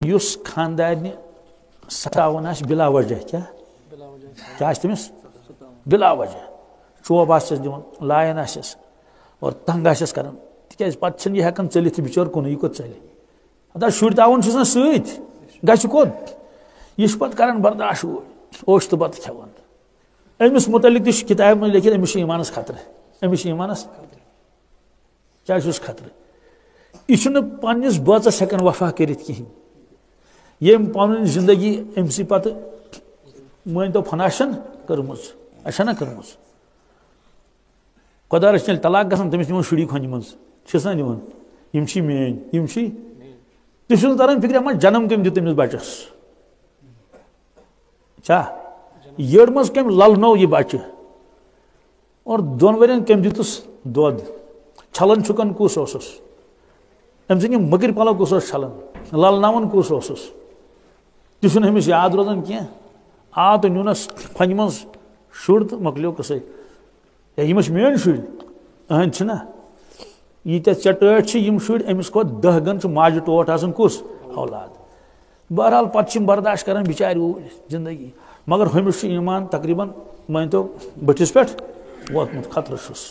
یُس خاندارنہِ ستاوان آسہِ بلا وجہ کیا تٔمِس بلا وجہ چوب آسٮ۪س دِوان لایان آسٮ۪س اور تنگ آسٮ۪س کران تِکیٛازِ پتہٕ چھِنہٕ یہِ ہٮ۪کان ژٔلِتھ تہِ بِچور کُنُے یہِ کوٚت ژَلہِ ہتا شُرۍ تاوُن چھُس نا سۭتۍ گژھِ کوٚت یہِ چھُ پتہٕ کران برداش اوٚش تہٕ بتہٕ کھٮ۪وان أمِس مُتعلق تہِ چھُ کِتابہِ منٛز لیکھِتھ أمِس چھُ ایٖمانس خطرٕ أمِس چھُ ایٖمانس کیٛاہ چھُس خطرٕ یہِ چھُنہٕ پننِس بٲژس ہٮ۪کان وفا کٔرِتھ کِہیٖنۍ ییٚمۍ پنٕنۍ زندگی أمسٕے پتہٕ مٲنۍتو فنا چھَن کٔرمٕژ اَسہِ چھَنا کٔرمٕژ خۄدا رٔچھِنۍ ییٚلہِ طلاق گژھان تٔمِس دِوان شُری کھۄنہِ منٛز چھِس نا دِوان یِم چھی میٲنۍ یِم چھی تہِ چھُنہٕ تران فِکرِ ما جنم کٔمۍ دیُت تٔمِس بچس چھا یٔڈ منٛز کٔمۍ للنوو یہِ بچہِ اور دۄن ؤرین کٔمۍ دیُتُس دۄد چھلان چھُکان کُس اوسُس أمۍ سٕنٛدۍ یِم مٔکٕرۍ پلو کُس اوس چھلان للناوان کُس اوسُس تہِ چھُنہٕ أمِس یاد روزان کینٛہہ آو تہٕ نیوٗنس کھۄنہِ منٛز شُر تہٕ مۄکلیو قٕصے ہے یِم ٲسۍ میٲنۍ شُرۍ أہنٛدۍ چھِنہ ییٖتیاہ ژےٚ ٹٲٹھۍ چھِ یِم شُرۍ أمِس کھۄتہٕ 10 گن چھُ ماجہِ ٹوٹھ آسان کُس اولاد بہرحال پتہٕ چھِ یِم برداش کران بِچارِ اوٗرۍ زندگی مگر ہُمِس چھُ ایٖمان تقریٖبن مٲنۍتو بٔٹھِس پٮ۪ٹھ ووتمُت خطرٕ چھُس